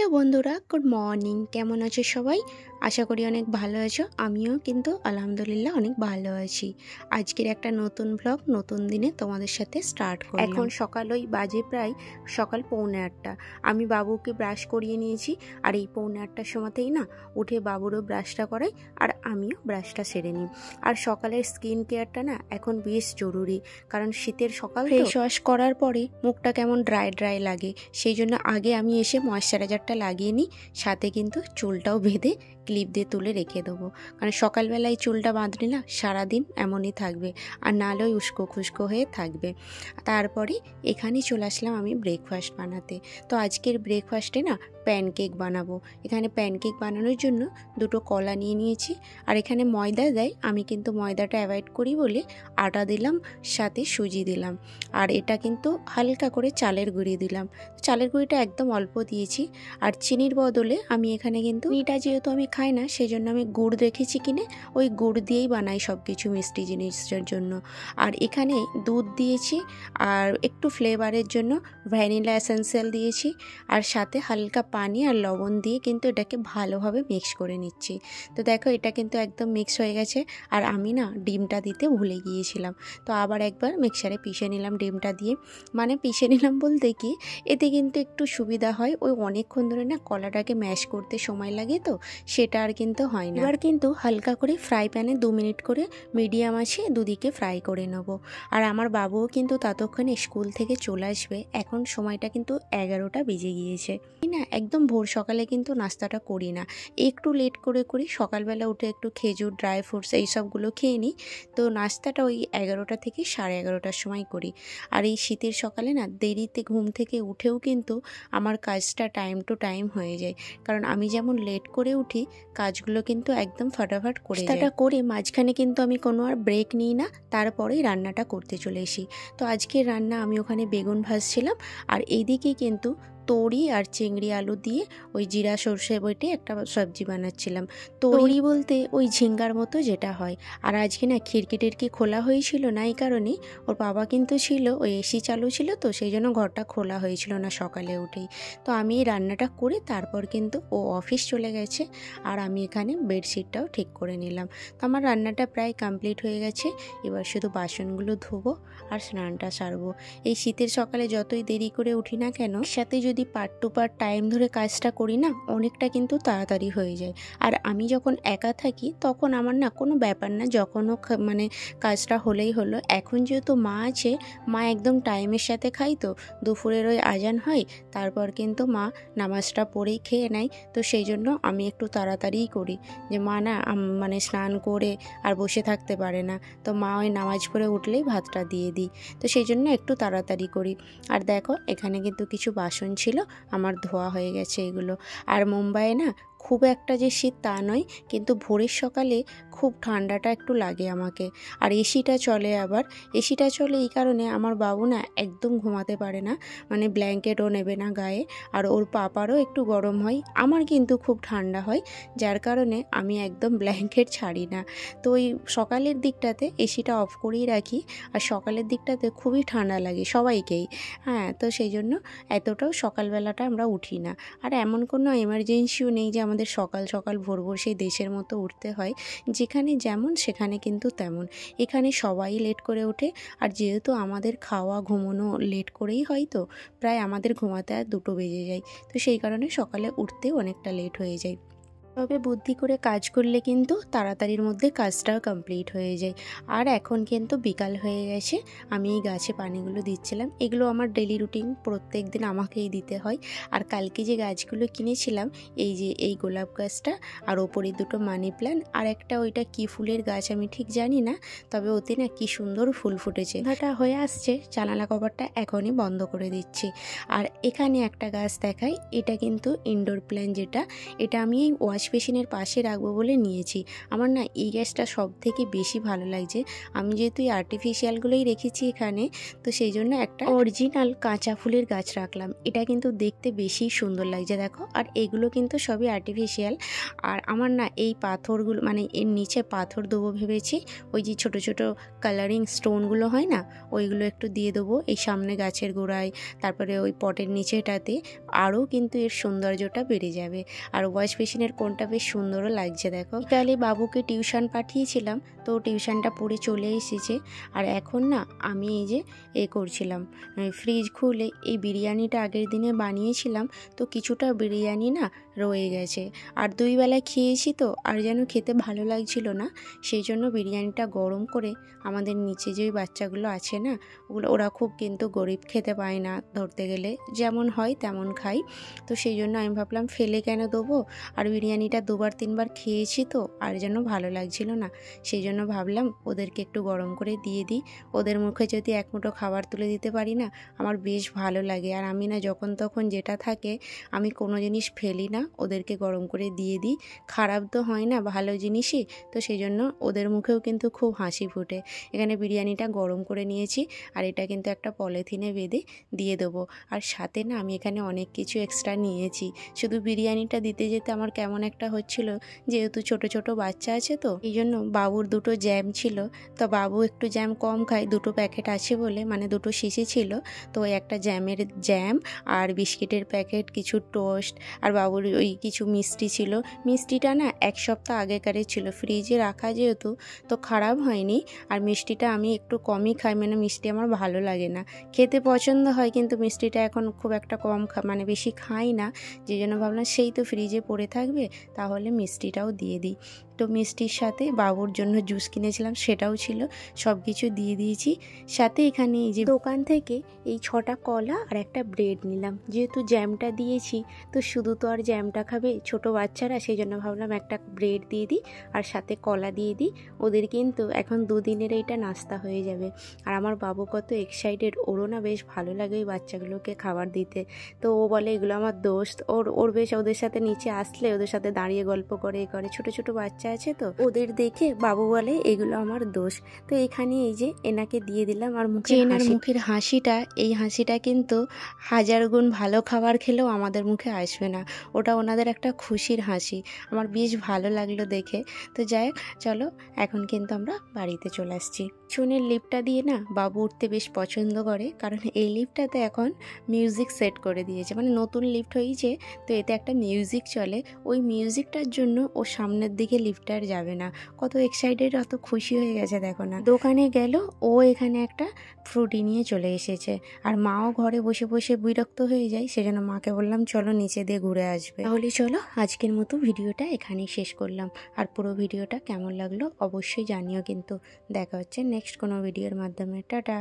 Hello বন্ধুরা, good morning. কেমন আছো সবাই? আশা করি অনেক ভালো আছো। আমিও কিন্তু আলহামদুলিল্লাহ অনেক ভালো আছি। আজকের একটা নতুন ব্লগ নতুন দিনে তোমাদের সাথে স্টার্ট করলাম। এখন সকাল ওই বাজে প্রায় সকাল 7:45। আমি বাবুকে ব্রাশ করিয়ে নিয়েছি, আর এই 7:45টার সময়তেই না উঠে বাবুরও ব্রাশটা করাই আর আমিও ব্রাশটা সেরে নিই। আর সকালের স্কিন কেয়ারটা না এখন বেশ জরুরি, কারণ শীতের সকাল ফেস ওয়াশ করার পরে মুখটা কেমন ড্রাই ড্রাই লাগে। সেই জন্য আগে আমি এসে ময়েশ্চারাইজারটা লাগিয়ে নিই, সাথে কিন্তু চুলটাও বেঁধে ক্লিপ দিয়ে তুলে রেখে দেবো। কারণ সকালবেলায় চুলটা বাঁধলে না সারাদিন এমনই থাকবে, আর নাহলে ওই উস্কো খুস্কো হয়ে থাকবে। তারপরে এখানে চলে আসলাম আমি ব্রেকফাস্ট বানাতে। তো আজকের ব্রেকফাস্টে না প্যানকেক বানাবো। এখানে প্যানকেক বানানোর জন্য দুটো কলা নিয়ে নিয়েছি, আর এখানে ময়দা দেয়, আমি কিন্তু ময়দাটা অ্যাভয়েড করি বলে আটা দিলাম, সাথে সুজি দিলাম। আর এটা কিন্তু হালকা করে চালের গুঁড়ি দিলাম। চালের গুঁড়িটা একদম অল্প দিয়েছি। আর চিনির বদলে আমি এখানে কিন্তু চিনিটা যেহেতু আমি খাই না, সেই জন্য আমি গুড় রেখেছি কিনে, ওই গুড় দিয়েই বানাই সব কিছু মিষ্টি জিনিসের জন্য। আর এখানে দুধ দিয়েছি, আর একটু ফ্লেভারের জন্য ভ্যানিলা এসেন্সিয়াল দিয়েছি, আর সাথে হালকা পানি আর লবণ দিয়ে কিন্তু এটাকে ভালোভাবে মিক্স করে নিচ্ছি। তো দেখো এটা কিন্তু একদম মিক্স হয়ে গেছে। আর আমি না ডিমটা দিতে ভুলে গিয়েছিলাম, তো আবার একবার মিক্সারে পিষে নিলাম ডিমটা দিয়ে। মানে পিষে নিলাম বলতে কি, এতে কিন্তু একটু সুবিধা হয়, ওই অনেকক্ষণ ধরে না কলাটাকে ম্যাশ করতে সময় লাগে, তো সেটা আর কিন্তু হয় না। এবার কিন্তু হালকা করে ফ্রাই প্যানে 2 মিনিট করে মিডিয়াম আছে দুদিকে ফ্রাই করে নেব। আর আমার বাবুও কিন্তু ততক্ষণে স্কুল থেকে চলে আসবে। এখন সময়টা কিন্তু 11টা বেজে গিয়েছে। না একদম ভোর সকালে কিন্তু নাস্তাটা করি না, একটু লেট করে করি। সকালবেলা উঠে একটু খেজুর, ড্রাই ফ্রুটস এইসবগুলো খেয়ে নিই। তো নাস্তাটা ওই 11টা থেকে 11:30টার সময় করি। আর এই শীতের সকালে না দেরিতে ঘুম থেকে উঠেও কিন্তু আমার কাজটা টাইম টু টাইম হয়ে যায়, কারণ আমি যেমন লেট করে উঠি, কাজগুলো কিন্তু একদম ফাটাফাট করে যায়। করে মাঝখানে কিন্তু আমি কোনো আর ব্রেক নিই না, তারপরেই রান্নাটা করতে চলে আসি। তো আজকের রান্না আমি ওখানে বেগুন ভাজছিলাম, আর এইদিকে কিন্তু তরি আর চিংড়ি আলু দিয়ে ওই জিরা সর্ষে বেটে একটা সবজি বানাচ্ছিলাম। তরি বলতে ওই ঝিঙ্গার মতো যেটা হয়। আর আজকে না খিড়কি টিড়কি খোলা হয়েছিল না, এই কারণে ওর বাবা কিন্তু ছিল, ওই এসি চালু ছিল, তো সেই জন্য ঘরটা খোলা হয়েছিল না সকালে উঠেই। তো আমি এই রান্নাটা করে তারপর কিন্তু ও অফিস চলে গেছে, আর আমি এখানে বেডশিটটাও ঠিক করে নিলাম। তো আমার রান্নাটা প্রায় কমপ্লিট হয়ে গেছে। এবার শুধু বাসনগুলো ধোবো আর স্নানটা সারবো। এই শীতের সকালে যতই দেরি করে উঠি না কেন, সাথে যদি পার্ট টু পার্ট টাইম ধরে কাজটা করি না, অনেকটা কিন্তু তাড়াতাড়ি হয়ে যায়। আর আমি যখন একা থাকি তখন আমার না কোনো ব্যাপার না, যখনও মানে কাজটা হলেই হলো। এখন যেহেতু মা আছে, মা একদম টাইমের সাথে খাই, তো দুপুরের ওই আজান হয়, তারপর কিন্তু মা নামাজটা পড়েই খেয়ে নেয়। তো সেই জন্য আমি একটু তাড়াতাড়িই করি, যে মা না মানে স্নান করে আর বসে থাকতে পারে না, তো মা ওই নামাজ পড়ে উঠলেই ভাতটা দিয়ে দিই। তো সেই জন্য একটু তাড়াতাড়ি করি। আর দেখো এখানে কিন্তু কিছু বাসন ছিল, আমার ধোয়া হয়ে গেছে এগুলো। আর মুম্বাইয়ে না খুব একটা যে শীত তা নয়, কিন্তু ভোরের সকালে খুব ঠান্ডাটা একটু লাগে আমাকে। আর এসিটা চলে, আবার এসিটা চলে এই কারণে আমার বাবু না একদম ঘুমাতে পারে না, মানে ব্ল্যাঙ্কেটও নেবে না গায়ে। আর ওর পাপারও একটু গরম হয়, আমার কিন্তু খুব ঠান্ডা হয়, যার কারণে আমি একদম ব্ল্যাঙ্কেট ছাড়ি না। তো ওই সকালের দিকটাতে এসিটা অফ করেই রাখি, আর সকালের দিকটাতে খুবই ঠান্ডা লাগে সবাইকেই। হ্যাঁ, তো সেই জন্য এতটাও সকালবেলাটা আমরা উঠি না। আর এমন কোনো এমার্জেন্সিও নেই যে আমাদের সকাল সকাল ভোর ভোর সেই দেশের মতো উঠতে হয়। যেখানে যেমন সেখানে কিন্তু তেমন। এখানে সবাই লেট করে ওঠে, আর যেহেতু আমাদের খাওয়া ঘুমানো লেট করেই হয়, তো প্রায় আমাদের ঘুমাতে আর 2টো বেজে যায়। তো সেই কারণে সকালে উঠতেও অনেকটা লেট হয়ে যায়। তবে বুদ্ধি করে কাজ করলে কিন্তু তাড়াতাড়ির মধ্যে কাজটাও কমপ্লিট হয়ে যায়। আর এখন কিন্তু বিকাল হয়ে গেছে, আমি এই গাছে পানিগুলো দিচ্ছিলাম। এগুলো আমার ডেলি রুটিন, প্রত্যেক দিন আমাকেই দিতে হয়। আর কালকে যে গাছগুলো কিনেছিলাম, এই যে এই গোলাপ গাছটা, আর ওপরে 2টো মানি প্ল্যান্ট, আর একটা ওইটা কি ফুলের গাছ আমি ঠিক জানি না, তবে ওতে না কি সুন্দর ফুল ফুটেছে। ওটা হয়ে আসছে, জানালা কভারটা এখনই বন্ধ করে দিচ্ছি। আর এখানে একটা গাছ দেখাই, এটা কিন্তু ইনডোর প্ল্যান্ট, যেটা এটা আমি এই ওয়াশ ওয়াশ বেসিনের পাশে রাখবো বলে নিয়েছি। আমার না এই গাছটা সব থেকে বেশি ভালো লাগছে। আমি যেহেতু এই আর্টিফিশিয়ালগুলোই রেখেছি এখানে, তো সেই জন্য একটা অরিজিনাল কাঁচা ফুলের গাছ রাখলাম। এটা কিন্তু দেখতে বেশি সুন্দর লাগছে দেখো। আর এগুলো কিন্তু সবই আর্টিফিশিয়াল। আর আমার না এই পাথরগুলো মানে এর নিচে পাথর দেবো ভেবেছি। ওই যে ছোট ছোট কালারিং স্টোনগুলো হয় না, ওইগুলো একটু দিয়ে দেবো এই সামনে গাছের গোড়ায়, তারপরে ওই পটের নিচেটাতে। আরও কিন্তু এর সৌন্দর্যটা বেড়ে যাবে। আর ওয়াশ বেসিনের কোণটা বেশ সুন্দরও লাগছে দেখো। বিকালে বাবুকে টিউশন পাঠিয়েছিলাম, তো টিউশনটা পড়ে চলে এসেছে। আর এখন না আমি এই যে করছিলাম, ফ্রিজ খুলে এই বিরিয়ানিটা আগের দিনে বানিয়েছিলাম, তো কিছুটা বিরিয়ানি না রয়ে গেছে। আর 2 বেলা খেয়েছি তো আর যেন খেতে ভালো লাগছিল না, সেই জন্য বিরিয়ানিটা গরম করে আমাদের নিচে যে ওই বাচ্চাগুলো আছে না, ওরা খুব কিন্তু গরিব, খেতে পায় না, ধরতে গেলে যেমন হয় তেমন খাই। তো সেই জন্য আমি ভাবলাম ফেলে কেন দেবো, আর বিরিয়ানিটা 2-3 বার খেয়েছি তো আর যেন ভালো লাগছিল না, সেই জন্য ভাবলাম ওদেরকে একটু গরম করে দিয়ে দিই। ওদের মুখে যদি এক মুঠো খাবার তুলে দিতে পারি না, আমার বেশ ভালো লাগে। আর আমি না যখন তখন যেটা থাকে আমি কোনো জিনিস ফেলি না, ওদেরকে গরম করে দিয়ে দিই। খারাপ তো হয় না, ভালো জিনিসই তো, সেই জন্য ওদের মুখেও কিন্তু খুব হাসি ফোটে। এখানে বিরিয়ানিটা গরম করে নিয়েছি, আর এটা কিন্তু একটা পলিথিনে বেঁধে দিয়ে দেবো। আর সাথে না আমি এখানে অনেক কিছু এক্সট্রা নিয়েছি। শুধু বিরিয়ানিটা দিতে যেতে আমার কেমন একটা হচ্ছিল, যেহেতু ছোট ছোট বাচ্চা আছে তো এই জন্য। বাবুর 2টো জ্যাম ছিল, তো বাবু একটু জ্যাম কম খায়, 2টো প্যাকেট আছে বলে, মানে 2টো শিশি ছিল, তো ওই একটা জ্যাম আর বিস্কিটের প্যাকেট, কিছু টোস্ট, আর বাবুর ওই কিছু মিষ্টি ছিল। মিষ্টিটা না 1 সপ্তাহ আগেকারের ছিল, ফ্রিজে রাখা যেহেতু তো খারাপ হয়নি। আর মিষ্টিটা আমি একটু কমই খাই, মানে মিষ্টি আমার ভালো লাগে না, খেতে পছন্দ হয় কিন্তু মিষ্টিটা এখন খুব একটা কম মানে বেশি খাই না, যে জন্য ভাবলাম সেই তো ফ্রিজে পড়ে থাকবে, তাহলে মিষ্টিটাও দিয়ে দিই। তো মিষ্টির সাথে বাবুর জন্য জুস কিনেছিলাম, সেটাও ছিল, সব কিছু দিয়ে দিয়েছি। সাথে এখানে এই যে দোকান থেকে এই 6টা কলা আর একটা ব্রেড নিলাম। যেহেতু জ্যামটা দিয়েছি তো শুধু তো আর জ্যামটা খাবে ছোট বাচ্চারা, সেই জন্য ভাবলাম একটা ব্রেড দিয়ে দিই আর সাথে কলা দিয়ে দিই। ওদের কিন্তু এখন 2 দিনের এইটা নাস্তা হয়ে যাবে। আর আমার বাবু কত এক্সাইটেড, ওরও না বেশ ভালো লাগে ওই বাচ্চাগুলোকে খাবার দিতে। তো ও বলে এগুলো আমার দোস্ত, ওর বেশ ওদের সাথে নিচে আসলে ওদের সাথে দাঁড়িয়ে গল্প করে ছোট ছোট বাচ্চা আছে তো, ওদের দেখে বাবু বলে এগুলো আমার দোষ। তো এখানে এই যে এনাকে দিয়ে দিলাম। আর মুখের হাসিটা, এই হাসিটা কিন্তু 1000 গুণ ভালো খাবার খেলেও আমাদের মুখে আসবে না, ওটা ওনাদের একটা খুশির হাসি। আমার বেশ ভালো লাগলো দেখে। তো যাই হোক, চলো এখন কিন্তু আমরা বাড়িতে চলে আসছি। পিছনের লিফটটা দিয়ে না বাবু উঠতে বেশ পছন্দ করে, কারণ এই লিফটটাতে এখন মিউজিক সেট করে দিয়েছে, মানে নতুন লিফট হয়েছে তো এতে একটা মিউজিক চলে। ওই মিউজিকটার জন্য ও সামনের দিকে লিফটার যাবে না। কত এক্সাইটেড, অত খুশি হয়ে গেছে দেখো না। দোকানে গেল, ও এখানে একটা ফ্রুটি নিয়ে চলে এসেছে। আর মাও ঘরে বসে বসে বিরক্ত হয়ে যায়, সেজন্য মাকে বললাম চলো নিচে দিয়ে ঘুরে আসবে। তাহলে চলো আজকের মতো ভিডিওটা এখানেই শেষ করলাম। আর পুরো ভিডিওটা কেমন লাগলো অবশ্যই জানিও কিন্তু। দেখা হচ্ছে নেক্সট কোনো ভিডিওর মাধ্যমে। টাটা।